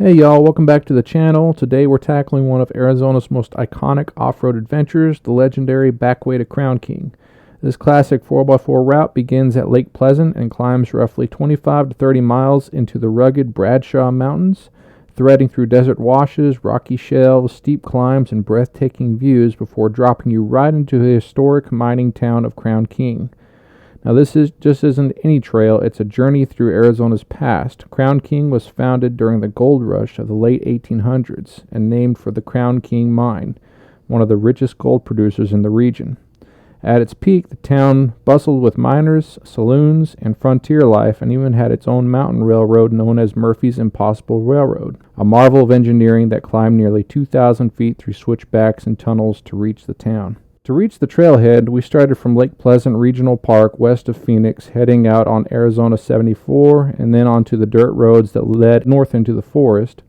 Hey y'all, welcome back to the channel. Today we're tackling one of Arizona's most iconic off-road adventures, the legendary Backway to Crown King. This classic 4x4 route begins at Lake Pleasant and climbs roughly 25 to 30 miles into the rugged Bradshaw Mountains, threading through desert washes, rocky shelves, steep climbs, and breathtaking views before dropping you right into the historic mining town of Crown King. Now this isn't any trail, it's a journey through Arizona's past. Crown King was founded during the gold rush of the late 1800s and named for the Crown King mine, one of the richest gold producers in the region. At its peak, the town bustled with miners, saloons, and frontier life, and even had its own mountain railroad known as Murphy's Impossible Railroad, a marvel of engineering that climbed nearly 2,000 feet through switchbacks and tunnels to reach the town. To reach the trailhead, we started from Lake Pleasant Regional Park west of Phoenix, heading out on Arizona 74 and then onto the dirt roads that led north into the forest.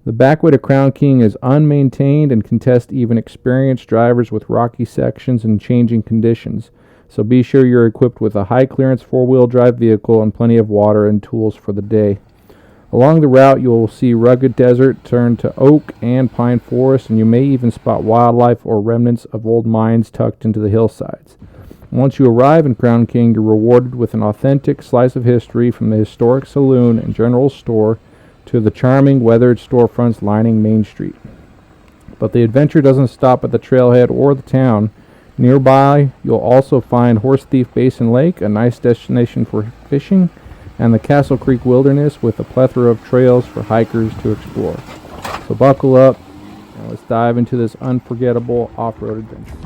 The Backway to Crown King is unmaintained and can test even experienced drivers with rocky sections and changing conditions, so be sure you're equipped with a high-clearance four-wheel drive vehicle and plenty of water and tools for the day. Along the route, you will see rugged desert turn to oak and pine forest, and you may even spot wildlife or remnants of old mines tucked into the hillsides. Once you arrive in Crown King, you're rewarded with an authentic slice of history, from the historic saloon and general store to the charming weathered storefronts lining Main Street. But the adventure doesn't stop at the trailhead or the town. Nearby, you'll also find Horse Thief Basin Lake, a nice destination for fishing, and the Castle Creek Wilderness with a plethora of trails for hikers to explore. So buckle up and let's dive into this unforgettable off-road adventure.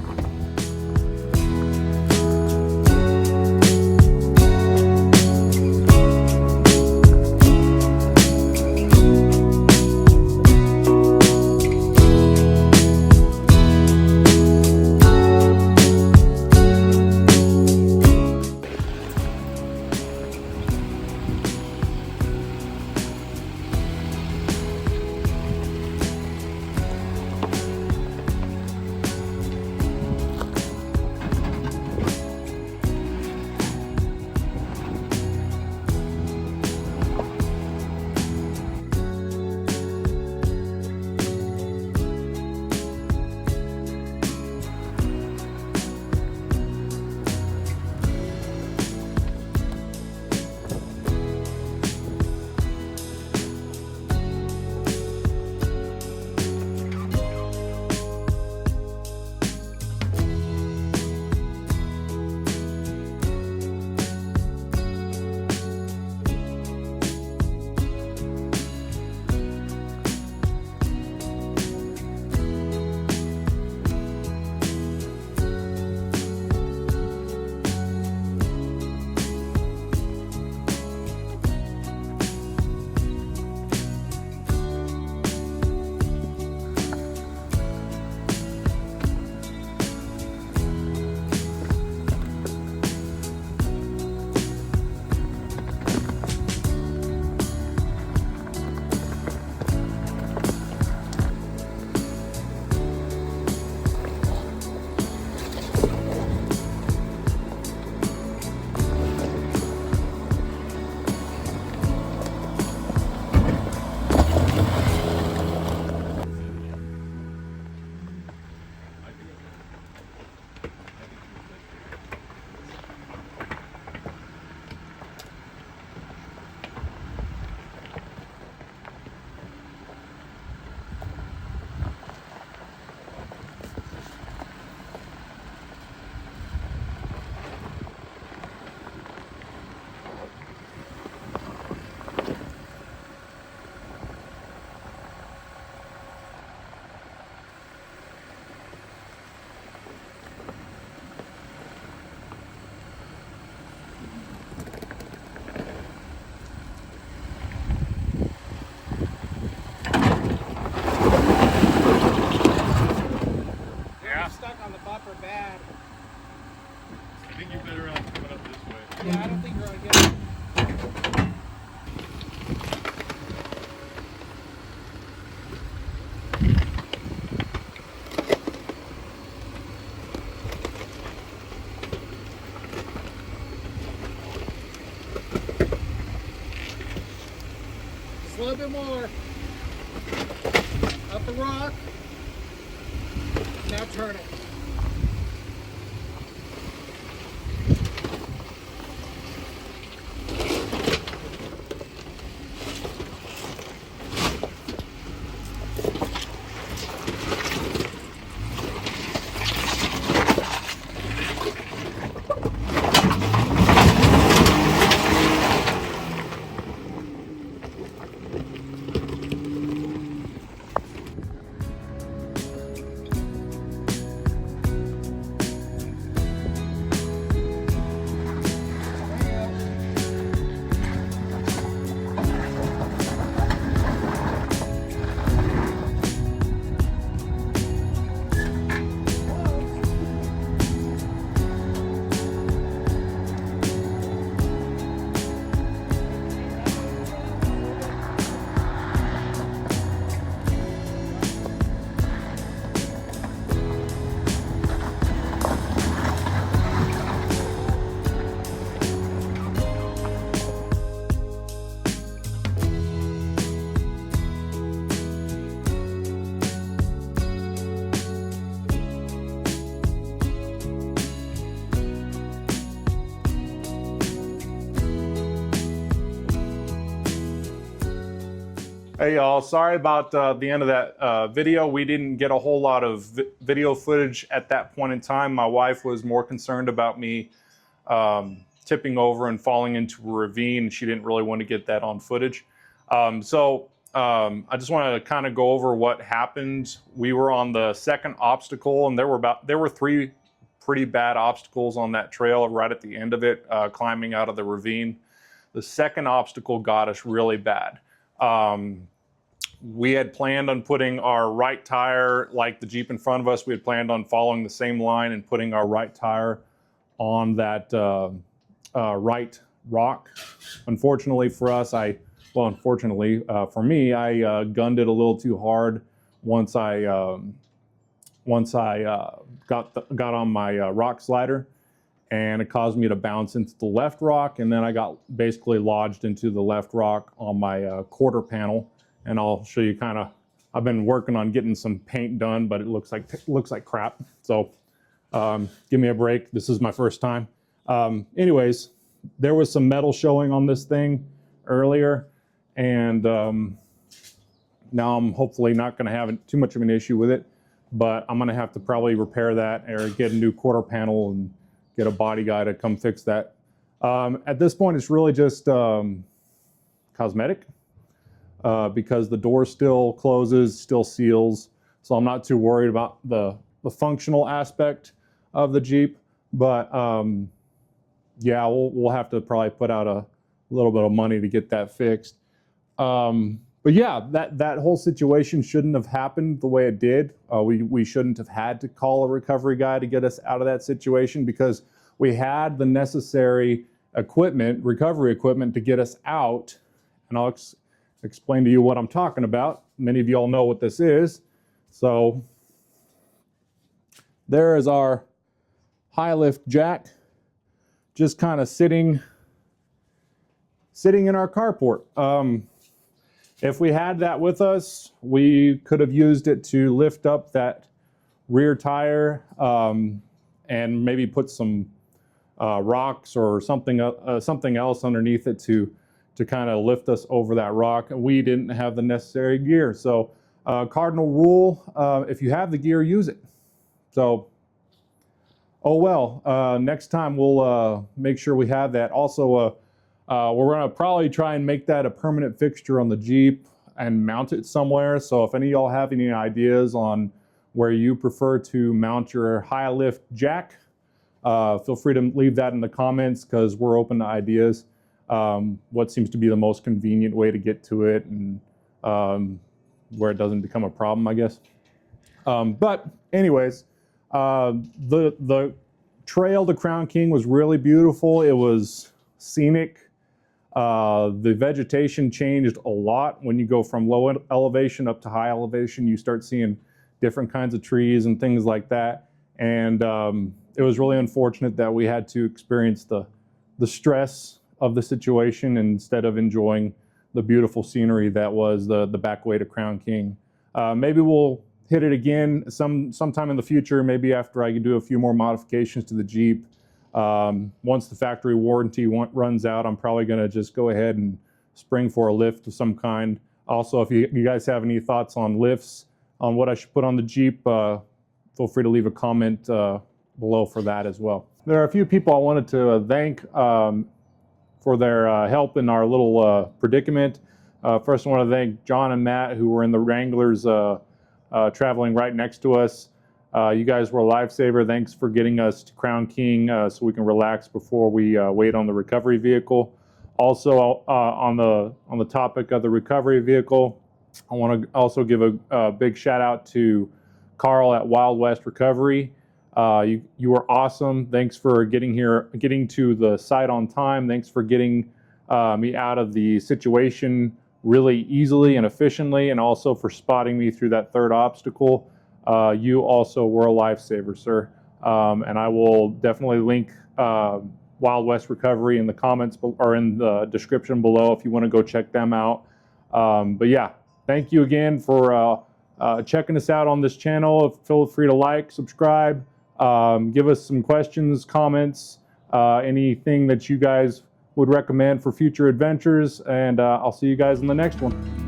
Yeah, I don't think you're gonna get it. Just a little bit more. Up the rock. Now turn it. Hey y'all, sorry about the end of that video. We didn't get a whole lot of video footage at that point in time. My wife was more concerned about me tipping over and falling into a ravine. She didn't really want to get that on footage. I just want to kind of go over what happened. We were on the second obstacle, and there were three pretty bad obstacles on that trail right at the end of it, climbing out of the ravine. The second obstacle got us really bad. We had planned on putting our right tire, like the Jeep in front of us, we had planned on following the same line and putting our right tire on that right rock. Unfortunately for us, unfortunately for me, I gunned it a little too hard once I got on my rock slider, and it caused me to bounce into the left rock, and then I got basically lodged into the left rock on my quarter panel. And I'll show you kind of, I've been working on getting some paint done, but it looks like crap. So give me a break. This is my first time. Anyways, there was some metal showing on this thing earlier, and now I'm hopefully not going to have too much of an issue with it, but I'm going to have to probably repair that or get a new quarter panel and get a body guy to come fix that. At this point, it's really just cosmetic. Because the door still closes, still seals. So I'm not too worried about the functional aspect of the Jeep. But yeah, we'll have to probably put out a little bit of money to get that fixed. But yeah, that whole situation shouldn't have happened the way it did. We shouldn't have had to call a recovery guy to get us out of that situation, because we had the necessary equipment, recovery equipment, to get us out. And I'll explain to you what I'm talking about. Many of you all know what this is. So there is our high lift jack, just kind of sitting in our carport. If we had that with us, we could have used it to lift up that rear tire and maybe put some rocks or something else underneath it to kind of lift us over that rock. We didn't have the necessary gear. So cardinal rule, if you have the gear, use it. So, oh well, next time we'll make sure we have that. Also, we're gonna probably try and make that a permanent fixture on the Jeep and mount it somewhere. So if any of y'all have any ideas on where you prefer to mount your high lift jack, feel free to leave that in the comments, because we're open to ideas. What seems to be the most convenient way to get to it, and where it doesn't become a problem, I guess. But anyways, the trail to Crown King was really beautiful. It was scenic. The vegetation changed a lot. When you go from low elevation up to high elevation, you start seeing different kinds of trees and things like that. And it was really unfortunate that we had to experience the stress of the situation instead of enjoying the beautiful scenery that was the backway to Crown King. Maybe we'll hit it again sometime in the future, maybe after I can do a few more modifications to the Jeep. Once the factory warranty runs out, I'm probably going to just go ahead and spring for a lift of some kind. Also, if you guys have any thoughts on lifts, on what I should put on the Jeep, feel free to leave a comment below for that as well. There are a few people I wanted to thank for their help in our little predicament. First, I want to thank John and Matt, who were in the Wranglers traveling right next to us. You guys were a lifesaver. Thanks for getting us to Crown King so we can relax before we wait on the recovery vehicle. Also, on the topic of the recovery vehicle, I want to also give a big shout out to Carl at Wild West Recovery. You were awesome. Thanks for getting to the site on time. Thanks for getting me out of the situation really easily and efficiently, and also for spotting me through that third obstacle. You also were a lifesaver, sir. And I will definitely link Wild West Recovery in the comments or in the description below if you want to go check them out. But yeah, thank you again for checking us out on this channel. Feel free to like, subscribe, give us some questions, comments, anything that you guys would recommend for future adventures, and I'll see you guys in the next one.